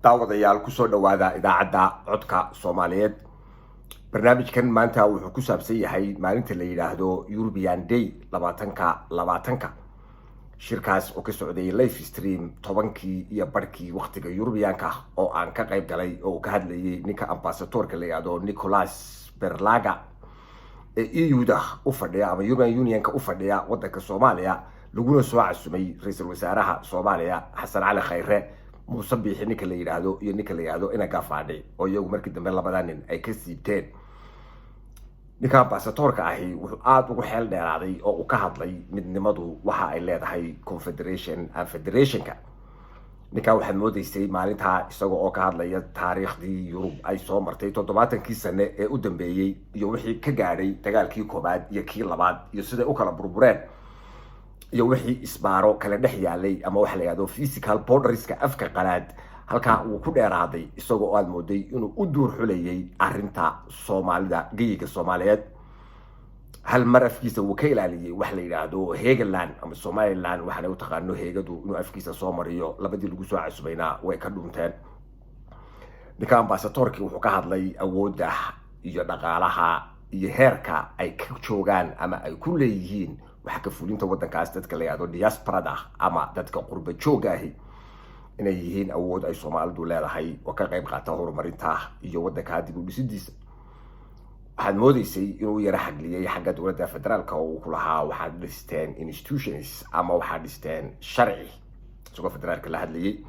daawadayaal ku soo dhawaada idaacadda codka Soomaaliyeed. barnaamijkan maanta wuxuu ku saabsan yahay maalinta la yiraahdo European Day 2020 shirkaas oo ka socday live stream 10kii iyo barkii waqtiga Europeanka oo aan ka qayb galay oo ka hadlayay ninka ambassadorka la yiraahdo Nicolas Berlaga ee EU-da u fadhiya ama European Unionka u fadhiya wadanka Soomaaliya laguna soo casumay ra'iisul wasaaraha Soomaaliya Xasan Cali Khayre Muuse Biixi ninka la yiraahdo iyo ninka la yiraahdo inaga fadhi oo iyagu markii dambe labadan nin ay ka siibteen. ninka ambassadorka ahi wuxuu aad ugu xeel dheeraaday oo uu ka hadlay midnimadu waxa ay leedahay confederation and federationka. ninka waxaad moodaysay maalinta isagoo oo ka hadlaya taariikhdii Yurub ay soo martay 70kii sano ee u dambeeyay iyo wixii ka gaadhay dagaalkii koobaad iyo kii labaad iyo sida u kala burbureen iyo wixii isbaaro kala dhex yaalay ama waxa la yiraahdo physical borderska afka qalaad halka uu ku dheeraaday isagoo aad mooday inuu u duur xulayay arinta Soomaalida geyiga Soomaaliyeed. hal mar afkiisa uu ka ilaaliyay wax la yiraahdo Hegeland ama Somaliland waxana u taqaano heegadu inuu afkiisa soo mariyo labadii lagu soo casubayna way ka dhunteen. ninka ambassadorkii wuxuu ka hadlay awoodda iyo dhaqaalaha iyo heerka ay ka joogaan ama ay ku leeyihiin waxa ka fulinta wadankaas dadka la yiraahdo diaspora ama dadka qurba jooga ahi inay yihiin awood ay Soomaalidu leedahay oo ka qayb qaata horumarinta iyo wadanka dib u dhisidiisa. waxaad moodaysay inuu yara xagliyay xagga dowladda federaalka oo ku lahaa waxaad dhisteen institutions ama waxaad dhisteen sharci isagoo federaalka la hadlayay.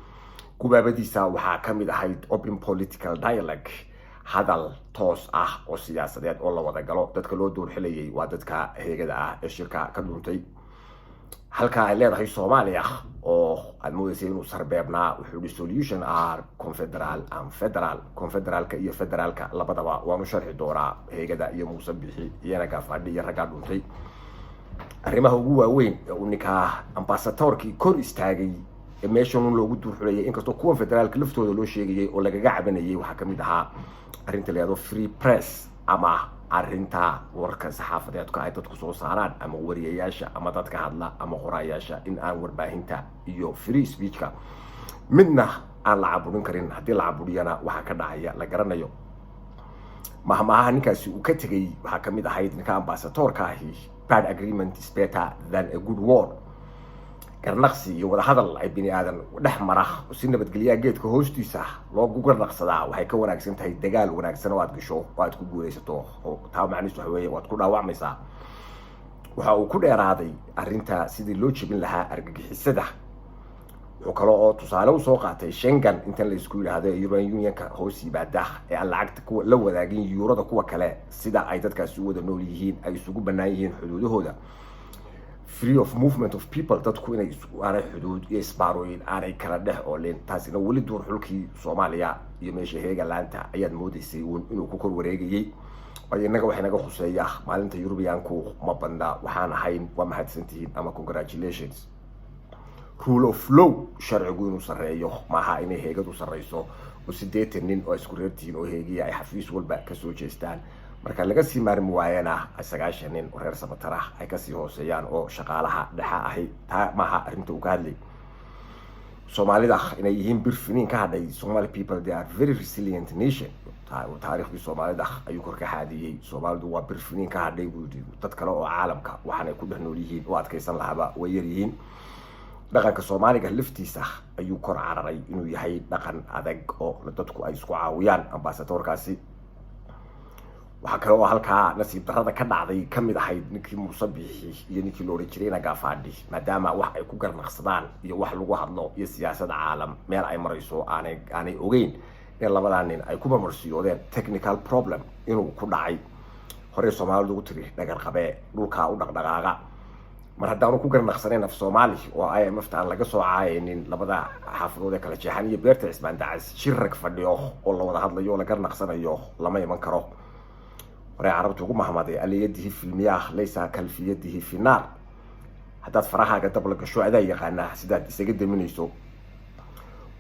gubaabadiisa waxaa ka mid ahayd open political dialogue hadal toos ah oo siyaasadeed oo la wada galo dadka loo door xilayay waa dadka heegada ah ee shirka ka dhuntay. halka ay leedahay Soomaaliya oo aad moodaysay inuu sarbeebnaa wuxuu solution confederal and federal confederaalka iyo federaalka labadaba waanu sharxi doonaa heegada iyo Muuse Biixi iyana fadhi iyo raga dhuntay. arrimaha ugu waaweyn ee uu ninka ambassadorkii kor istaagay ee meeshan loogu duur xulayay inkastoo kuwa federaalka laftooda loo sheegayay oo lagaga cabanayay waxa kamid ahaa arrinta la yiraahdo free press ama arrinta warka saxaafadeedka ay dadku soo saaraan ama wariyayaasha ama dadka hadla ama qorayaasha in aan warbaahinta iyo free speechka midna aan la caburin karin haddii la caburiyana waxa ka dhacaya la garanayo. mahmaha ninkaasi uu ka tagay waxa kamid ahayd ninka ambassadorka ahi bad agreement is better than a good war. garnaqsi iyo wada hadal ay bini aadan dhex mara si nabadgelyo geedka hoostiisa loogu garnaqsadaa waxay ka wanaagsan tahay dagaal wanaagsan oo aad gasho oo aad ku guuleysato oo taa macnihiisu waxa weeye waad ku dhaawacmaysaa. waxa uu ku dheeraaday arrinta sidii loo jebin lahaa argagixisada. wuxuu kale oo tusaale u soo qaatay Schengen inta la isku yiraahdo European Unionka hoos yimaada ee aan lacagta ku la wadaagin yuurada kuwa kale sida ay dadkaasi u wada nool yihiin ay isugu bannaan yihiin xuduudahooda. free of movement of people dadku inay aanay xuduud iyo isbaarooyin aanay kala dhex ooleen taasina weli duur xulkii Soomaaliya iyo meesha Heegalaanta ayaad moodaysay inuu ku kor wareegayay. inaga waxay naga khuseeyaa maalinta Europeanku ma banda waxaan ahayn waa mahadsantihiin ama congratulations. rule of law sharcigu inuu sareeyo maaha inay heegadu sareyso oo 80 nin oo isku reertiin oo heegiya ay xafiis walba ka soo jeestaan marka laga sii maarmi waayana 90 nin oo reer Samatara ay ka sii hooseeyaan oo shaqaalaha dhaxa ahi taa maaha arrinta uu ka hadlay. Soomaalida inay yihiin birfiniin ka hadhay Somali people they are very resilient nation. taariikhda Soomaalida ayuu kor ka xaadiyay. Soomaalidu waa birfiniin ka hadhay dad kale oo caalamka waxaanay ku dhexnool yihiin oo adkaysan lahaba way yar yihiin. dhaqanka Soomaaliga liftiisa ayuu kor cararay inuu yahay dhaqan adag oo dadku ay isku caawiyaan. ambassadorkaasi waxa kale oo halka nasiib darrada ka dhacday kamid ahayd ninkii Muuse Biixi iyo ninkii loo rajay inaga fadhi maadaama wax ay ku garnaqsadaan iyo wax lagu hadlo iyo siyaasadda caalam meel ay marayso aanay ogeyn in labadan nin ay ku marmarsiyoodeen technical problem inuu ku dhacay. hore Soomaalidu u tiri dhagar qabee dhulka u dhaqdhaqaaqa mar haddaan ku garnaqsanayn af Soomaali oo ay maftaan laga soo caayeen labada xaafadood ee kala jeexan iyo beerta Ismaan Dacis shirrag fadhiyo oo la wada hadlayo la garnaqsanayo lama iman karo. عربت وقوم محمد قال يده في المياه ليس كالفي يده في النار. حتى فرحها قد لك شو هذا يقعنا سداد سجد من يسوق.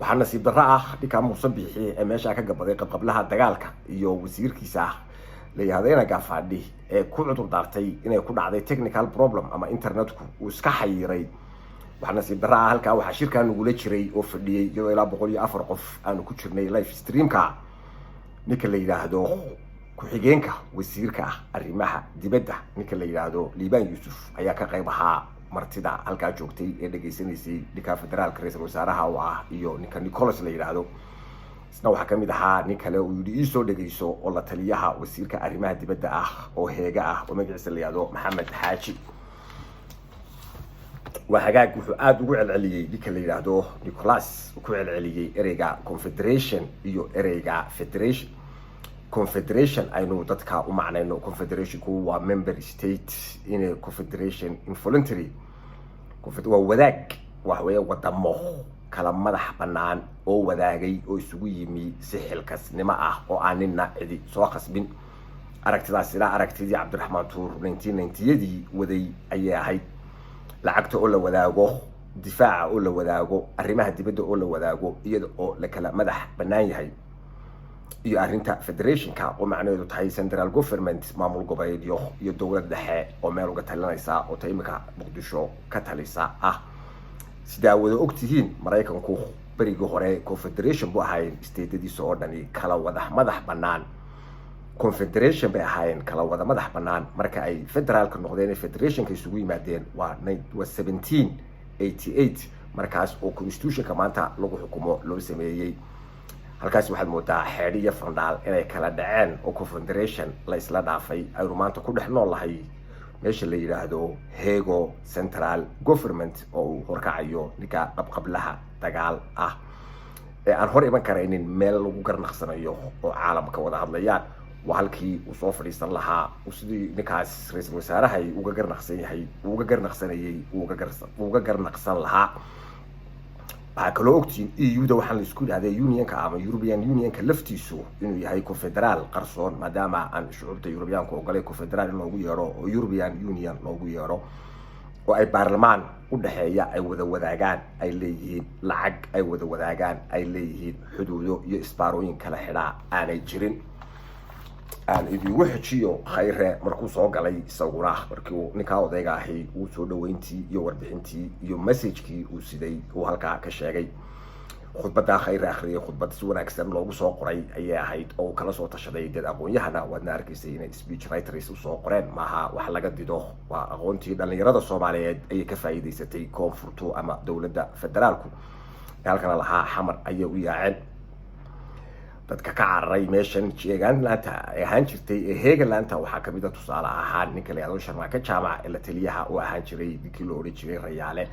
وحنا سيد الرأى اللي كان مصبح ماشي كقبل قبلها دجالك يو وزير كيساه لهذين قاف عدي كل عطر دارتي إنه يكون عدي technical problem أما إنترنتكم وسكحيري waxna si daraa halka waxa shirkan ugu jiray oo fadhiyay iyadoo ilaa 104 qof aanu ku jirnay live streamka ninka la yiraahdo ku-xigeenka wasiirka arrimaha dibadda ninka la yiraahdo Liibaan Yuusuf ayaa ka qayb ahaa martida halka joogtay ee dhageysanaysay ninka federaalka ra'iisul wasaaraha oo ah iyo ninka Nicholas la yiraahdo isna waxa kamid ahaa nin kale oo yiri soo dhageyso oo la taliyaha wasiirka arrimaha dibadda oo heega oo magaciisa la yiraahdo Maxamed Xaaji وحاجات وحاد وقع العليي ديك اللي يرادوه نيكولاس وقع العليي إريجا كونفدريشن يو إريجا فيدريشن كونفدريشن I know تذكر ومعنى إنه كونفدريشن هو member state in a confederation involuntary وذاك وهو وضمه كلام مدح بنان أو وذاقي أو سوي مي سحل كس نما أو عننا إدي سواقس بين أركتداس لا أركتدي عبد الرحمن تور 1990 يدي وذي أي هاي lacagta oo la wadaago difaaca oo la wadaago arrimaha dibadda oo la wadaago iyada oo la kala madax banaan yahay iyo arrinta federationka oo macnaheedu tahay central government maamul goboleedyo iyo dawlad dhexe oo meel uga talinaysa oo taymika muqdisho ka talisa sida wada ogtihiin Mareykanku bariga hore confederation buu ahayn state-diisa oo dhani kala wada madax banaan confederation bay ahaayeen kala wada madax banaan marka ay federaalka noqdeen federationka isugu yimaadeen waa 1788 markaas oo constitutionka maanta lagu xukumo loo sameeyay halkaas waxaad moodaa xeeriya frontal inay kala dhaceen oo confederation la isla dhaafay ay maanta ku dhex noolahay meesha la yiraahdo Hego Central Government oo horkacayo ninka qablaha dagaal ee aan hor iman karaynin meel lagu garnaqsanayo oo caalamka wada hadlayaan وهالكي وصوف رئيس الله وسدي نكاس رئيس الوزراء هاي وجر نقصني هاي وجر نقصني وجر نقصن لها هكلو أكتين يودا وحنا السكول هذا يونيون كعام يوروبيان يونيون كلفتي سو إنه هاي كونفدرال قرصون ما دام عن شعوب يوروبيان كوغالي كونفدرال إنه يورو يوروبيان يونيون إنه يورو وأي برلمان ودحيا أي وذاقان أي ليه لعق أي وذاقان أي ليه حدوده يسباروين كلا حلا أنا جرين aan idin waxiyo khayr markuu soo galay sawiraha markii ninka odayga ahi uu soo dhaweyntii iyo warbixintii iyo message-kii uu siday oo halka ka sheegay khudbada khayr akhriye khudbad si wanaagsan loogu soo qoray ayay ahayd oo kala soo tashaday dad aqoon-yahana wadna arkaysay inay speech writers u soo qoreen maaha wax laga dido waa aqoontii dhalinyarada Soomaaliyeed ay ka faa'iideysatay koonfurtu ama dawladda federaalku halkan lahaa xamar ayay u yaaceen dadka ka cararay meeshan jeegan laanta ay ahaan jirtay heega laanta waxa kamid ah tusaale ahaan ninka la yiraahdo Sharmaaka Jaamac ee taliyaha oo ahaan jiray dikii loo oran jiray Rayaale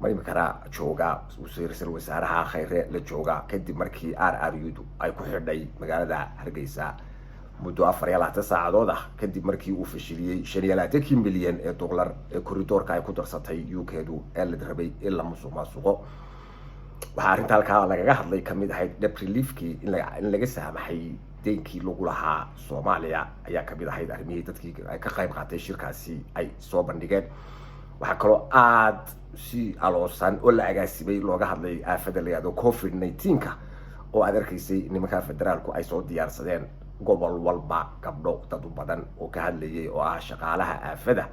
marima kara jooga wasiirka wasaaraha khayre la jooga kadib markii RRU ay ku xidhay magaalada Hargeysa muddo 4 saacadood kadib markii uu fashiliyay 5 milyan ee dollar ee koridorka ay ku darsatay UK-du ee la rabay in la musuqmaasuqo waxaa arinta halka laga hadlay kamid ahayd debt relief-kii in laga saamaxay deenkii lagu lahaa Soomaaliya ayaa kamid ahayd arrimihii dadkii ay ka qayb qaatay shirkaasi ay soo bandhigeen waxa kaloo aad si aloosan oo la agaasimay looga hadlay aafada la yiraahdo COVID-19 oo aad arkaysay nimanka federaalku ay soo diyaarsadeen gobol walba gabdho dad badan oo ka hadlayay oo shaqaalaha aafada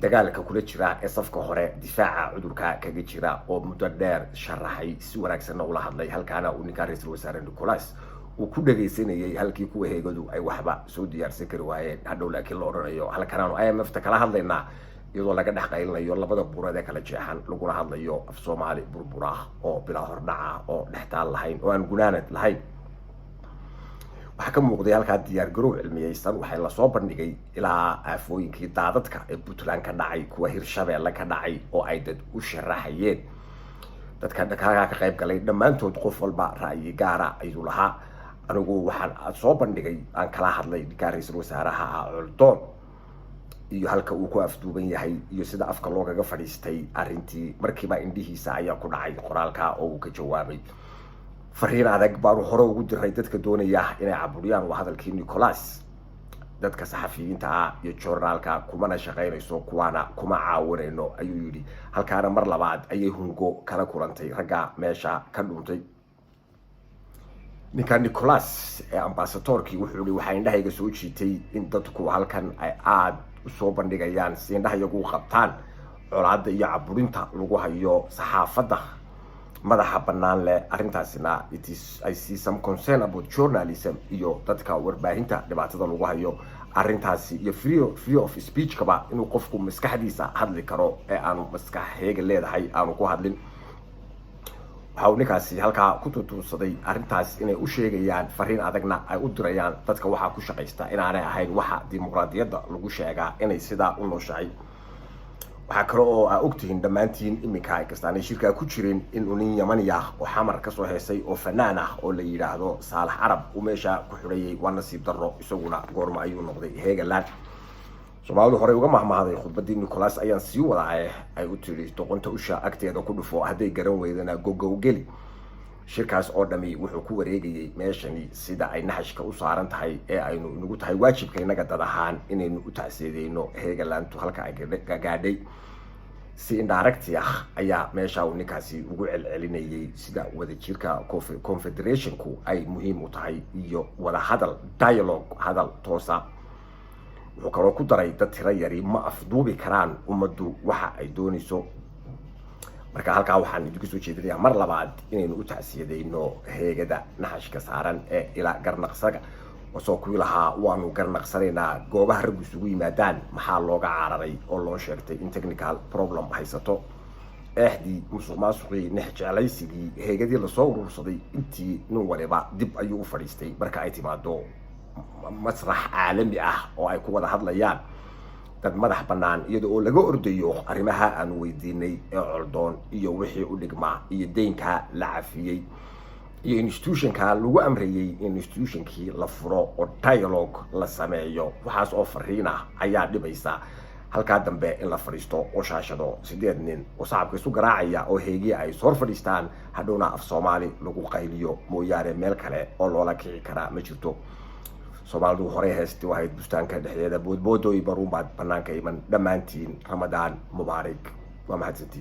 dagaalka kula jira ee safka hore difaaca cudurka kaga jira oo muddo dheer sharaxay si wanaagsan oo la hadlay halkaana uu ninka ra'iisul wasaare Nicholas uu ku dhageysanayay halkii kuwa heegadu ay waxba soo diyaarsan kari waayeen hadhow laakiin la oranayo halkan IMF ta kala hadlayna iyadoo laga dhaxqaynayo labada buurada ee kala jeexan laguna hadlayo af Soomaali burbura oo bila hordhaca oo dhextaal lahayn oo aan gunaanad lahayn waxa ka muuqday halka diyaar garow cilmiyaysan waxay la soo bandhigay ilaa aafooyinkii daadadka ee Puntland ka dhacay kuwa Hirshabeelle ka dhacay oo ay dad u sharaxayeen dadka ka qayb galay dhamaantood qof walba ra'yi gaara ayuu lahaa anigu waxaan soo bandhigay aan kala hadlay ra'iisul wasaaraha Culdoon iyo halka uu ku afduuban yahay iyo sida afka loogaga fadhiistay arintii markiiba indhihiisa ayaa ku dhacay qoraalka oo uu ka jawaabay fariin adag baan hore ugu diray dadka doonaya inay caburiyaan waa hadalkii Nicholas dadka saxafiyiinta iyo journalka kuma shaqeynayso kuwana kuma caawinayno ayuu yiri halkaana mar labaad ayay hungo kala kulantay raga meesha ka dhuntay ninka Nicholas ee ambassadorkii wuxuu yiri waxa indhahayga soo jiitay in dadku halkan ay aad u soo bandhigayaan si indhahayagu qabtaan colaadda iyo caburinta lagu hayo saxaafadda madaxa bannaan leh. arrintaasina I see some concern about journalism iyo dadka warbaahinta dhibaatada lagu hayo arrintaasi iyo free of speech kaba inuu qofku maskaxdiisa hadli karo ee aanu maskaxeega leedahay aanu ku hadlin. waxa ninkaasi halkaa ku tutuusaday arrintaas inay u sheegayaan fariin adagna ay u dirayaan dadka waxa ku shaqaysta inaanay ahayn waxa dimuqraadiyadda lagu sheegaa inay sidaa u nooshahay. waxaa kale oo aa ogtihiin dhammaantiin iminka ay kastaanay shirkaa ku jireen in nin yamani ah oo xamar kasoo heesay oo fanaan ah oo la yidhaahdo Saalax Carab uu meesha ku xidhayay waa nasiib darro isaguna goorma ayuu noqday heegalaan. Soomaalidu hore uga mahmahday khudbadii Nicholas ayaan sii wadaa ay u tiri doqonta usha agteeda ku dhufo hadday garan weydana gogow geli. shirkaas oo dhami wuxuu ku wareegayay meeshani sida ay naxashka u saaran tahay ee aynu nagu tahay waajibka inaga dad ahaan inaynu u tacsiideeyno heegalaantu halka ay gaadhay. si indirect ah ayaa meesha uu ninkaasi ugu celcelinayay sida wadajirka confederationku ay muhiim u tahay iyo wada hadal dialogue hadal toosa. wuxuu kaloo ku daray dad tiro yari ma afduubi karaan ummaddu waxa ay doonayso. marka halkaa waxaan idinku soo jeedinayaa mar labaad inaynu u tacsiyadeeyno heegada naxashka saaran ee ila garnaqsaga soo ku lahaa waanu garnaqsanaynaa goobaha rag isugu yimaadaan maxaa looga cararay oo loo sheegtay in technical problem haysato. eexdii musuqmaasuqii nexjeclaysigii heegadii lasoo urursaday intii nin waliba dib ayuu u fadhiistay marka ay timaado masrax caalami ah oo ay ku wada hadlayaan dad madax bannaan iyadoo oo laga ordayo arrimaha aan weydiinay ee coldoon iyo wixii u dhigmaa iyo deynka la cafiyey iyo institutionka lagu amrayay in institutionkii la furo oo dialogue la sameeyo. waxaas oo fariina ayaa dhibaysa halka dambe in la fariisto oo shaashado 8 nin oo saxabka isu garaacaya oo heegiya ay soo fadhiistaan hadhowna af Soomaali lagu qayliyo mooyaane meel kale oo loola kici kara ma jirto. Soomaalidu hore heesti waxay bustaanka dhexdeeda boodboodooy baruun baad banaanka iman. dhammaantiin Ramadaan Mubaarak waa mahadsantiin.